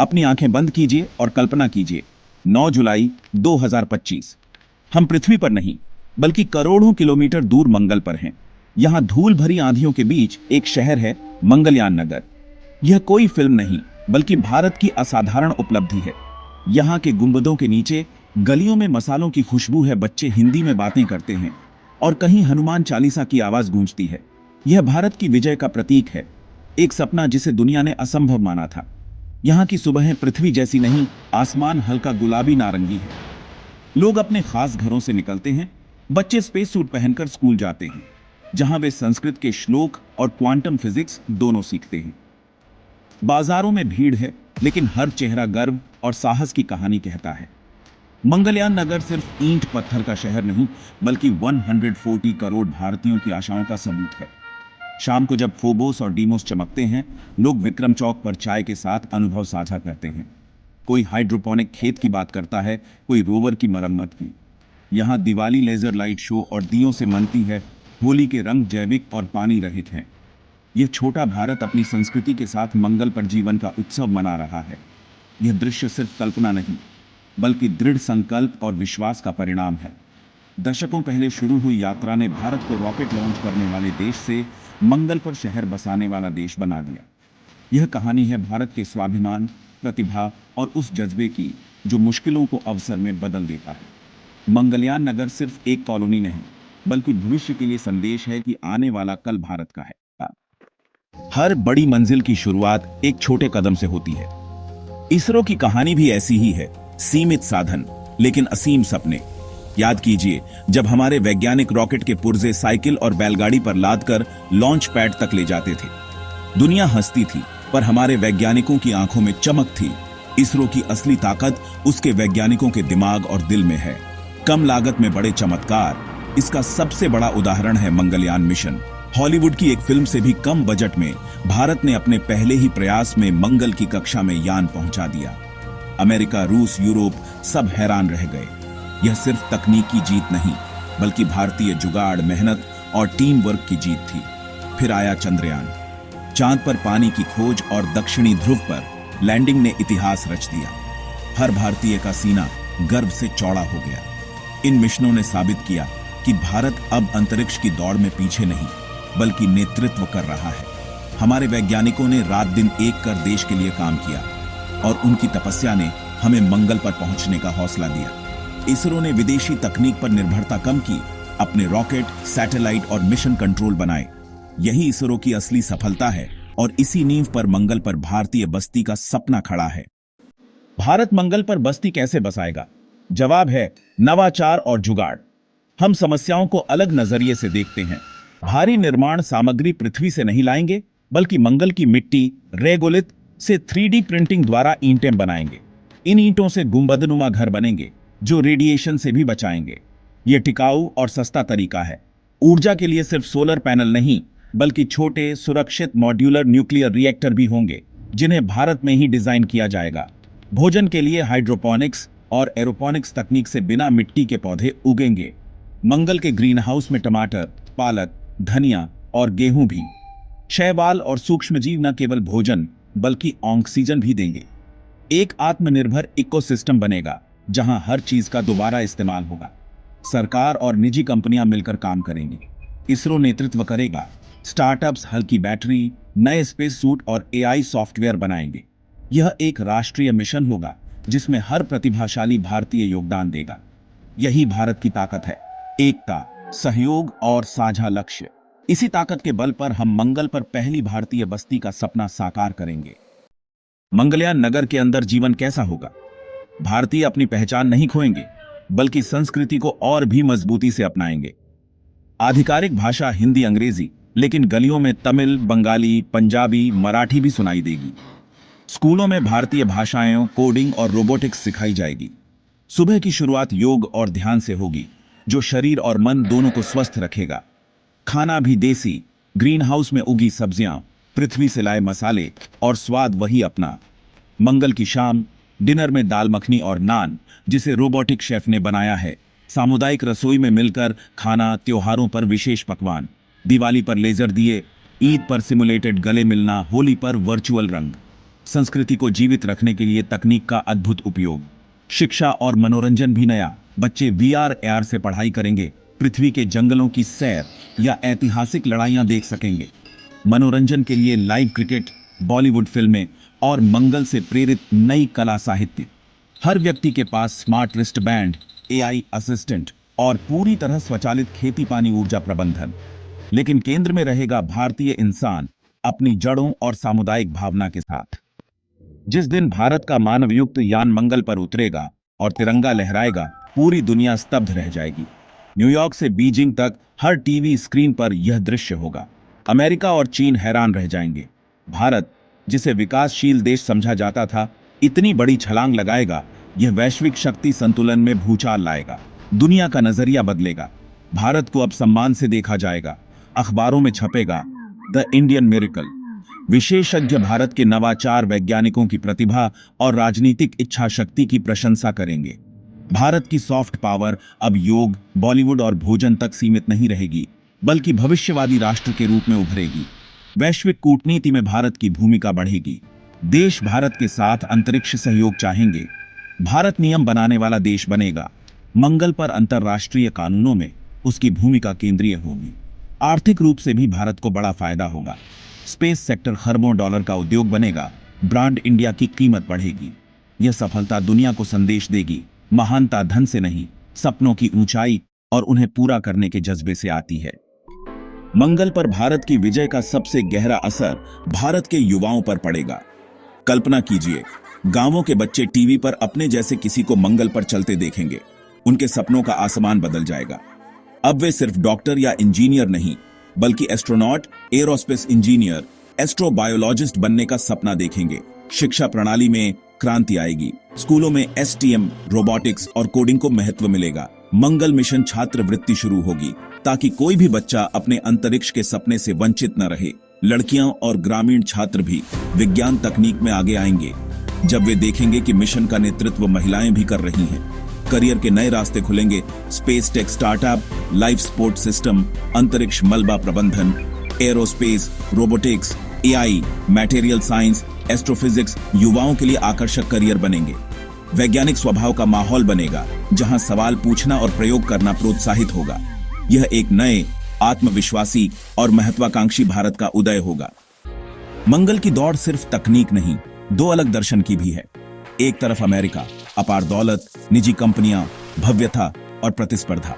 अपनी आंखें बंद कीजिए और कल्पना कीजिए, 9 जुलाई 2025। हम पृथ्वी पर नहीं, बल्कि करोड़ों किलोमीटर दूर मंगल पर हैं। यहां धूल भरी आंधियों के बीच एक शहर है, मंगलयान नगर। यह कोई फिल्म नहीं, बल्कि भारत की असाधारण उपलब्धि है। यहाँ के गुंबदों के नीचे गलियों में मसालों की खुशबू है, बच्चे हिंदी में बातें करते हैं और कहीं हनुमान चालीसा की आवाज गूंजती है। यह भारत की विजय का प्रतीक है, एक सपना जिसे दुनिया ने असंभव माना था। यहाँ की सुबहें पृथ्वी जैसी नहीं, आसमान हल्का गुलाबी नारंगी है। लोग अपने खास घरों से निकलते हैं, बच्चे स्पेस सूट पहनकर स्कूल जाते हैं, जहां वे संस्कृत के श्लोक और क्वांटम फिजिक्स दोनों सीखते हैं। बाजारों में भीड़ है, लेकिन हर चेहरा गर्व और साहस की कहानी कहता है। मंगलयान नगर सिर्फ ईंट पत्थर का शहर नहीं, बल्कि 140 करोड़ भारतीयों की आशाओं का सबूत है। शाम को जब फोबोस और डीमोस चमकते हैं, लोग विक्रम चौक पर चाय के साथ अनुभव साझा करते हैं। कोई हाइड्रोपोनिक खेत की बात करता है, कोई रोवर की मरम्मत की। यहाँ दिवाली लेजर लाइट शो और दियों से मनती है, होली के रंग जैविक और पानी रहित हैं। यह छोटा भारत अपनी संस्कृति के साथ मंगल पर जीवन का उत्सव मना रहा है। यह दृश्य सिर्फ कल्पना नहीं, बल्कि दृढ़ संकल्प और विश्वास का परिणाम है। दशकों पहले शुरू हुई यात्रा ने भारत को रॉकेट लॉन्च करने वाले देश से मंगल पर शहर बसाने वाला देश बना दिया। यह कहानी है भारत के स्वाभिमान, प्रतिभा और उस जज्बे की जो मुश्किलों को अवसर में बदल देता है। मंगलयान नगर सिर्फ एक कॉलोनी नहीं, बल्कि भविष्य के लिए संदेश है कि आने वाला कल भारत का है। हर बड़ी मंजिल की शुरुआत एक छोटे कदम से होती है। इसरो की कहानी भी ऐसी ही है, सीमित साधन लेकिन असीम सपने। याद कीजिए, जब हमारे वैज्ञानिक रॉकेट के पुर्जे साइकिल और बैलगाड़ी पर लादकर लॉन्च पैड तक ले जाते थे। दुनिया हंसती थी, पर हमारे वैज्ञानिकों की आंखों में चमक थी। इसरो की असली ताकत उसके वैज्ञानिकों के दिमाग और दिल में है। कम लागत में बड़े चमत्कार, इसका सबसे बड़ा उदाहरण है मंगलयान मिशन। हॉलीवुड की एक फिल्म से भी कम बजट में भारत ने अपने पहले ही प्रयास में मंगल की कक्षा में यान पहुंचा दिया। अमेरिका, रूस, यूरोप सब हैरान रह गए। यह सिर्फ तकनीकी जीत नहीं, बल्कि भारतीय जुगाड़, मेहनत और टीम वर्क की जीत थी। फिर आया चंद्रयान। चांद पर पानी की खोज और दक्षिणी ध्रुव पर लैंडिंग ने इतिहास रच दिया। हर भारतीय का सीना गर्व से चौड़ा हो गया। इन मिशनों ने साबित किया कि भारत अब अंतरिक्ष की दौड़ में पीछे नहीं, बल्कि नेतृत्व कर रहा है। हमारे वैज्ञानिकों ने रात दिन एक कर देश के लिए काम किया और उनकी तपस्या ने हमें मंगल पर पहुंचने का हौसला दिया। इसरो ने विदेशी तकनीक पर निर्भरता कम की, अपने रॉकेट, सैटेलाइट और मिशन कंट्रोल बनाए। यही इसरो की असली सफलता है और इसी नींव पर मंगल पर भारतीय बस्ती का सपना खड़ा है। भारत मंगल पर बस्ती कैसे बसाएगा? जवाब है नवाचार और जुगाड़। हम समस्याओं को अलग नजरिए से देखते हैं। भारी निर्माण सामग्री पृथ्वी से नहीं लाएंगे, बल्कि मंगल की मिट्टी, रेगोलिथ से 3D प्रिंटिंग द्वारा ईंटें बनाएंगे। इन ईंटों से गुंबदनुमा घर बनेंगे, जो रेडिएशन से भी बचाएंगे। यह टिकाऊ और सस्ता तरीका है। ऊर्जा के लिए सिर्फ सोलर पैनल नहीं, बल्कि छोटे, सुरक्षित मॉड्यूलर न्यूक्लियर रिएक्टर भी होंगे, जिन्हें भारत में ही डिजाइन किया जाएगा। भोजन के लिए हाइड्रोपोनिक्स और एरोपोनिक्स तकनीक से बिना मिट्टी के पौधे उगेंगे। मंगल के ग्रीन हाउस में टमाटर, पालक, धनिया और गेहूं भी। शैवाल और सूक्ष्मजीव न केवल भोजन, बल्कि ऑक्सीजन भी देंगे। एक आत्मनिर्भर इकोसिस्टम बनेगा, जहां हर चीज का दोबारा इस्तेमाल होगा। सरकार और निजी कंपनियां मिलकर काम करेंगी। इसरो नेतृत्व करेगा। स्टार्टअप्स हल्की बैटरी, नए स्पेस सूट और एआई सॉफ्टवेयर बनाएंगे। यह एक राष्ट्रीय मिशन होगा, जिसमें हर प्रतिभाशाली भारतीय योगदान देगा। यही भारत की ताकत है, एकता, सहयोग और साझा लक्ष्य। इसी ताकत के बल पर हम मंगल पर पहली भारतीय बस्ती का सपना साकार करेंगे। मंगलयान नगर के अंदर जीवन कैसा होगा? भारतीय अपनी पहचान नहीं खोएंगे, बल्कि संस्कृति को और भी मजबूती से अपनाएंगे। आधिकारिक भाषा हिंदी, अंग्रेजी, लेकिन गलियों में तमिल, बंगाली, पंजाबी, मराठी भी सुनाई देगी। स्कूलों में भारतीय भाषाएं, कोडिंग और रोबोटिक्स सिखाई जाएगी। सुबह की शुरुआत योग और ध्यान से होगी, जो शरीर और मन दोनों को स्वस्थ रखेगा। खाना भी देसी, ग्रीन हाउस में उगी सब्जियां, पृथ्वी से लाए मसाले और स्वाद वही अपना। मंगल की शाम, डिनर में दाल मखनी और नान, जिसे रोबोटिक शेफ ने बनाया है। सामुदायिक रसोई में मिलकर खाना, त्योहारों पर विशेष पकवान, दिवाली पर लेजर दिए, ईद पर सिमुलेटेड गले मिलना, होली पर वर्चुअल रंग। संस्कृति को जीवित रखने के लिए तकनीक का अद्भुत उपयोग, शिक्षा और मनोरंजन भी नया। बच्चे वीआर एआर से पढ़ाई करेंगे, पृथ्वी के जंगलों की सैर या ऐतिहासिक लड़ाइयां देख सकेंगे। मनोरंजन के लिए लाइव क्रिकेट, बॉलीवुड फिल्में और मंगल से प्रेरित नई कला साहित्य। हर व्यक्ति के पास smart wrist band, AI assistant और पूरी तरह स्वचालित खेती पानी ऊर्जा प्रबंधन। लेकिन केंद्र में रहेगा भारतीय इंसान अपनी जड़ों और सामुदायिक भावना के साथ। जिस दिन भारत का मानवयुक्त यान मंगल पर उतरेगा और तिरंगा लहराएगा, पूरी दुनिया स्तब्ध रह जाएगी। न्यूयॉर्क से बीजिंग तक हर टीवी स्क्रीन पर यह दृश्य होगा। अमेरिका और चीन हैरान रह जाएंगे। भारत, जिसे विकासशील देश समझा जाता था, इतनी बड़ी छलांग लगाएगा। यह वैश्विक शक्ति संतुलन में भूचाल लाएगा। दुनिया का नजरिया बदलेगा। भारत को अब सम्मान से देखा जाएगा। अखबारों में छपेगा द इंडियन मिरेकल। विशेषज्ञ भारत के नवाचार, वैज्ञानिकों की प्रतिभा और राजनीतिक इच्छा शक्ति की प्रशंसा करेंगे। भारत की सॉफ्ट पावर अब योग, बॉलीवुड और भोजन तक सीमित नहीं रहेगी, बल्कि भविष्यवादी राष्ट्र के रूप में उभरेगी। वैश्विक कूटनीति में भारत की भूमिका बढ़ेगी। देश भारत के साथ अंतरिक्ष सहयोग चाहेंगे। भारत नियम बनाने वाला देश बनेगा। मंगल पर अंतर्राष्ट्रीय कानूनों में उसकी भूमिका केंद्रीय होगी। आर्थिक रूप से भी भारत को बड़ा फायदा होगा। स्पेस सेक्टर खरबों डॉलर का उद्योग बनेगा। ब्रांड इंडिया की कीमत बढ़ेगी। यह सफलता दुनिया को संदेश देगी, महानता धन से नहीं, सपनों की ऊंचाई और उन्हें पूरा करने के जज्बे से आती है। मंगल पर भारत की विजय का सबसे गहरा असर भारत के युवाओं पर पड़ेगा। कल्पना कीजिए, गांवों के बच्चे टीवी पर अपने जैसे किसी को मंगल पर चलते देखेंगे। उनके सपनों का आसमान बदल जाएगा। अब वे सिर्फ डॉक्टर या इंजीनियर नहीं, बल्कि एस्ट्रोनॉट, एरोस्पेस इंजीनियर, एस्ट्रोबायोलॉजिस्ट बनने का सपना देखेंगे। शिक्षा प्रणाली में क्रांति आएगी। स्कूलों में एसटीएम, रोबोटिक्स और कोडिंग को महत्व मिलेगा। मंगल मिशन छात्रवृत्ति शुरू होगी, ताकि कोई भी बच्चा अपने अंतरिक्ष के सपने से वंचित न रहे। लड़कियां और ग्रामीण छात्र भी विज्ञान तकनीक में आगे आएंगे, जब वे देखेंगे कि मिशन का नेतृत्व महिलाएं भी कर रही हैं। करियर के नए रास्ते खुलेंगे। Space tech startup, life support system, अंतरिक्ष मलबा प्रबंधन, aerospace, robotics, AI, material science, astrophysics युवाओं के लिए आकर्षक करियर बनेंगे। वैज्ञानिक स्वभाव का माहौल बनेगा, जहां सवाल पूछना और प्रयोग करना प्रोत्साहित होगा। यह एक नए, आत्मविश्वासी और महत्वाकांक्षी भारत का उदय होगा। मंगल की दौड़ सिर्फ तकनीक नहीं, दो अलग दर्शन की भी है। एक तरफ अमेरिका, अपार दौलत, निजी कंपनियां, भव्यता और प्रतिस्पर्धा।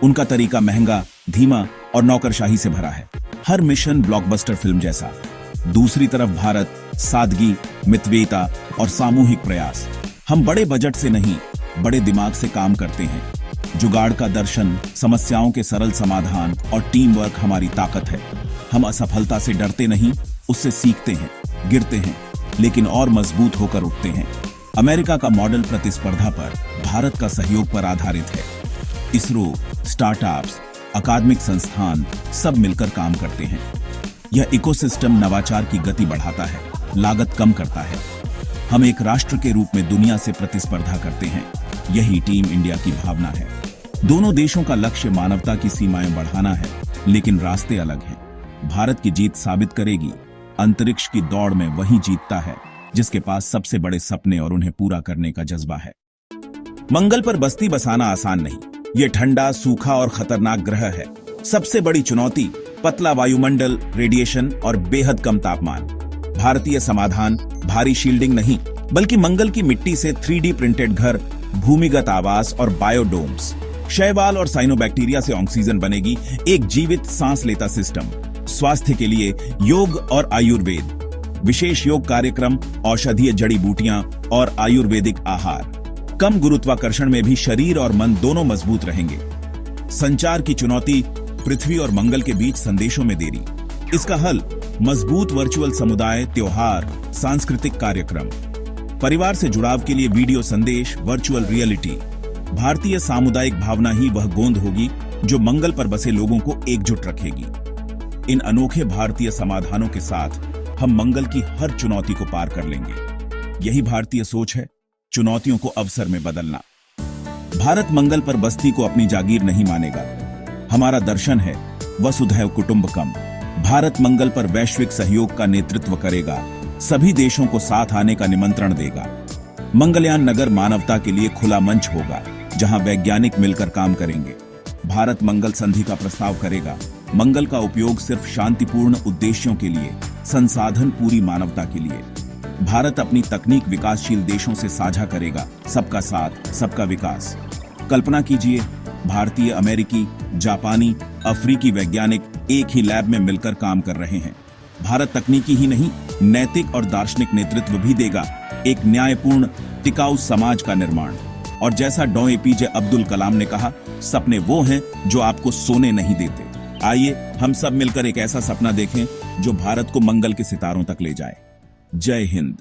उनका तरीका महंगा, धीमा और नौकरशाही से भरा है। हर मिशन ब्लॉकबस्टर फिल्म जैसा। दूसरी तरफ भारत, सादगी, मितव्ययिता और सामूहिक प्रयास। हम बड़े बजट से नहीं, बड़े दिमाग से काम करते हैं। जुगाड़ का दर्शन, समस्याओं के सरल समाधान और टीम वर्क हमारी ताकत है। हम असफलता से डरते नहीं, उससे सीखते हैं, गिरते हैं, लेकिन और मजबूत होकर उठते हैं। अमेरिका का मॉडल प्रतिस्पर्धा पर, भारत का सहयोग पर आधारित है। इसरो, स्टार्टअप्स, अकादमिक संस्थान सब मिलकर काम करते हैं। यह इकोसिस्टम नवाचार की गति बढ़ाता है, लागत कम करता है। हम एक राष्ट्र के रूप में दुनिया से प्रतिस्पर्धा करते हैं। यही टीम इंडिया की भावना है। दोनों देशों का लक्ष्य मानवता की सीमाएं बढ़ाना है, लेकिन रास्ते अलग हैं। भारत की जीत साबित करेगी, अंतरिक्ष की दौड़ में वही जीतता है जिसके पास सबसे बड़े सपने और उन्हें पूरा करने का जज्बा है। मंगल पर बस्ती बसाना आसान नहीं। यह ठंडा, सूखा और खतरनाक ग्रह है। सबसे बड़ी चुनौती पतला वायुमंडल, रेडिएशन और बेहद कम तापमान। भारतीय समाधान भारी शील्डिंग नहीं, बल्कि मंगल की मिट्टी से 3D प्रिंटेड घर, भूमिगत आवास और बायोडोम्स। शैवाल और साइनोबैक्टीरिया से ऑक्सीजन बनेगी, एक जीवित सांस लेता सिस्टम। स्वास्थ्य के लिए योग और आयुर्वेद, विशेष योग कार्यक्रम, औषधीय जड़ी बूटियां और आयुर्वेदिक आहार। कम गुरुत्वाकर्षण में भी शरीर और मन दोनों मजबूत रहेंगे। संचार की चुनौती, पृथ्वी और मंगल के बीच संदेशों में देरी। इसका हल मजबूत वर्चुअल समुदाय, त्योहार, सांस्कृतिक कार्यक्रम। परिवार से जुड़ाव के लिए वीडियो संदेश, वर्चुअल रियलिटी। भारतीय सामुदायिक भावना ही वह गोंद होगी जो मंगल पर बसे लोगों को एकजुट रखेगी। इन अनोखे भारतीय समाधानों के साथ हम मंगल की हर चुनौती को पार कर लेंगे। यही भारतीय सोच है, चुनौतियों को अवसर में बदलना। भारत मंगल पर बस्ती को अपनी जागीर नहीं मानेगा। हमारा दर्शन है वसुधैव कुटुंबकम। भारत मंगल पर वैश्विक सहयोग का नेतृत्व करेगा, सभी देशों को साथ आने का निमंत्रण देगा। मंगलयान नगर मानवता के लिए खुला मंच होगा, जहां वैज्ञानिक मिलकर काम करेंगे। भारत मंगल संधि का प्रस्ताव करेगा। मंगल का उपयोग सिर्फ शांतिपूर्ण उद्देश्यों के लिए, संसाधन पूरी मानवता के लिए। भारत अपनी तकनीक विकासशील देशों से साझा करेगा। सबका साथ, सबका विकास। कल्पना कीजिए, भारतीय, अमेरिकी, जापानी, अफ्रीकी वैज्ञानिक एक ही लैब में मिलकर काम कर रहे हैं। भारत तकनीकी ही नहीं, नैतिक और दार्शनिक नेतृत्व भी देगा। एक न्यायपूर्ण, टिकाऊ समाज का निर्माण। और जैसा डॉ एपीजे अब्दुल कलाम ने कहा, सपने वो हैं जो आपको सोने नहीं देते। आइए हम सब मिलकर एक ऐसा सपना देखें जो भारत को मंगल के सितारों तक ले जाए। जय हिंद।